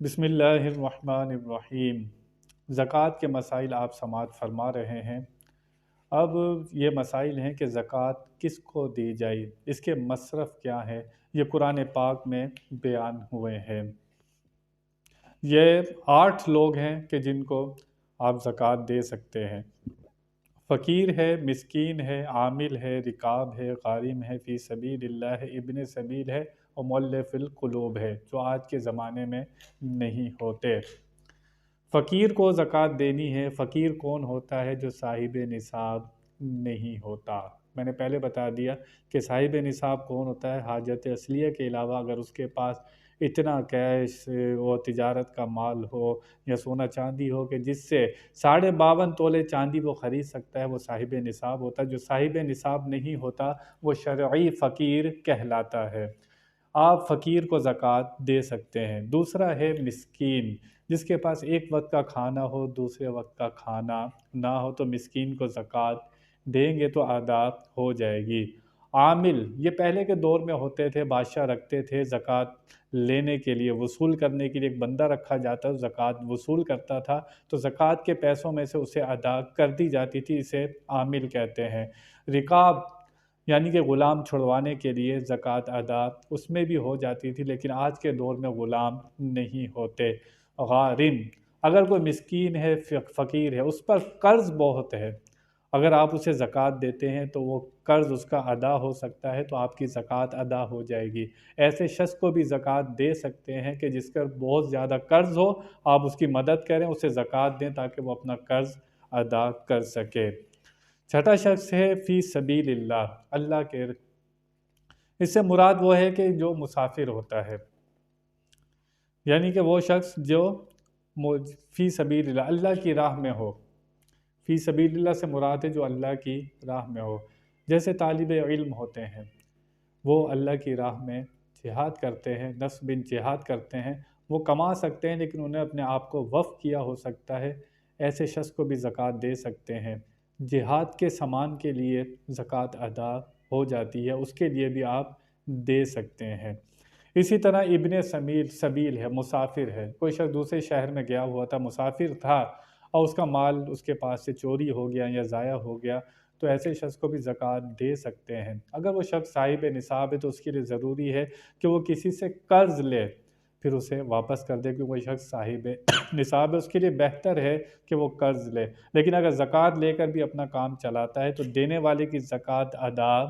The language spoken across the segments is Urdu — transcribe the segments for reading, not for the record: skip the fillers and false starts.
بسم اللہ الرحمن الرحیم۔ زکوٰۃ کے مسائل آپ سماعت فرما رہے ہیں۔ اب یہ مسائل ہیں کہ زکوٰۃ کس کو دی جائے، اس کے مصرف کیا ہے، یہ قرآن پاک میں بیان ہوئے ہیں۔ یہ 8 لوگ ہیں کہ جن کو آپ زکوٰۃ دے سکتے ہیں۔ فقیر ہے، مسکین ہے، عامل ہے، رکاب ہے، غارم ہے، فی سبیل اللہ ہے، ابن سبیل ہے اور مؤلف القلوب ہے، جو آج کے زمانے میں نہیں ہوتے۔ فقیر کو زکوٰۃ دینی ہے۔ فقیر کون ہوتا ہے؟ جو صاحب نصاب نہیں ہوتا۔ میں نے پہلے بتا دیا کہ صاحب نصاب کون ہوتا ہے؟ حاجت اصلیہ کے علاوہ اگر اس کے پاس اتنا کیش و تجارت کا مال ہو یا سونا چاندی ہو کہ جس سے 52.5 تولے چاندی وہ خرید سکتا ہے، وہ صاحب نصاب ہوتا ہے۔ جو صاحب نصاب نہیں ہوتا وہ شرعی فقیر کہلاتا ہے۔ آپ فقیر کو زکوٰۃ دے سکتے ہیں۔ دوسرا ہے مسکین، جس کے پاس ایک وقت کا کھانا ہو، دوسرے وقت کا کھانا نہ ہو، تو مسکین کو زکوٰۃ دیں گے تو ادا ہو جائے گی۔ عامل، یہ پہلے کے دور میں ہوتے تھے، بادشاہ رکھتے تھے زکوٰۃ لینے کے لیے، وصول کرنے کے لیے ایک بندہ رکھا جاتا، زکوٰۃ وصول کرتا تھا، تو زکوٰۃ کے پیسوں میں سے اسے ادا کر دی جاتی تھی، اسے عامل کہتے ہیں۔ رکاب یعنی کہ غلام چھڑوانے کے لیے زکوٰۃ ادا اس میں بھی ہو جاتی تھی، لیکن آج کے دور میں غلام نہیں ہوتے۔ غارم، اگر کوئی مسکین ہے، فقیر ہے، اس پر قرض بہت ہے، اگر آپ اسے زکوٰۃ دیتے ہیں تو وہ قرض اس کا ادا ہو سکتا ہے، تو آپ کی زکوٰۃ ادا ہو جائے گی۔ ایسے شخص کو بھی زکوٰۃ دے سکتے ہیں کہ جس کا بہت زیادہ قرض ہو، آپ اس کی مدد کریں، اسے زکوٰۃ دیں تاکہ وہ اپنا قرض ادا کر سکے۔ چھٹا شخص ہے فی سبیل اللہ، اللہ کے، اس سے مراد وہ ہے کہ جو مسافر ہوتا ہے، یعنی کہ وہ شخص جو فی سبیل اللہ، اللہ کی راہ میں ہو۔ فی سبیل اللہ سے مراد ہے جو اللہ کی راہ میں ہو۔ جیسے طالب علم ہوتے ہیں، وہ اللہ کی راہ میں جہاد کرتے ہیں، نفس بن جہاد کرتے ہیں، وہ کما سکتے ہیں لیکن انہیں اپنے آپ کو وقف کیا ہو سکتا ہے، ایسے شخص کو بھی زکوٰۃ دے سکتے ہیں۔ جہاد کے سامان کے لیے زکوٰۃ ادا ہو جاتی ہے، اس کے لیے بھی آپ دے سکتے ہیں۔ اسی طرح ابن سبیل ہے، مسافر ہے، کوئی شخص دوسرے شہر میں گیا ہوا تھا، مسافر تھا اور اس کا مال اس کے پاس سے چوری ہو گیا یا ضائع ہو گیا، تو ایسے شخص کو بھی زکوٰۃ دے سکتے ہیں۔ اگر وہ شخص صاحب نصاب ہے تو اس کے لیے ضروری ہے کہ وہ کسی سے قرض لے، پھر اسے واپس کر دے، کیونکہ وہ شخص صاحب نصاب ہے، اس کے لیے بہتر ہے کہ وہ قرض لے۔ لیکن اگر زکوٰۃ لے کر بھی اپنا کام چلاتا ہے تو دینے والے کی زکوٰۃ ادا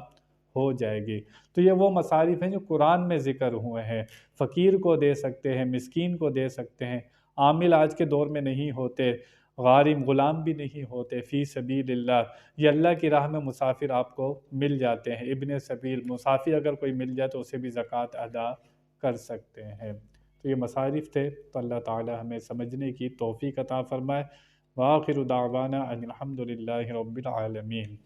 ہو جائے گی۔ تو یہ وہ مصارف ہیں جو قرآن میں ذکر ہوئے ہیں۔ فقیر کو دے سکتے ہیں، مسکین کو دے سکتے ہیں، عامل آج کے دور میں نہیں ہوتے، غارم غلام بھی نہیں ہوتے، فی سبیل اللہ، یہ اللہ کی راہ میں مسافر آپ کو مل جاتے ہیں، ابن سبیل، مسافر اگر کوئی مل جائے تو اسے بھی زکوٰۃ ادا کر سکتے ہیں۔ تو یہ مصارف تھے، تو اللہ تعالی ہمیں سمجھنے کی توفیق عطا فرمائے۔ وآخر دعوانا ان الحمد للہ رب العالمین۔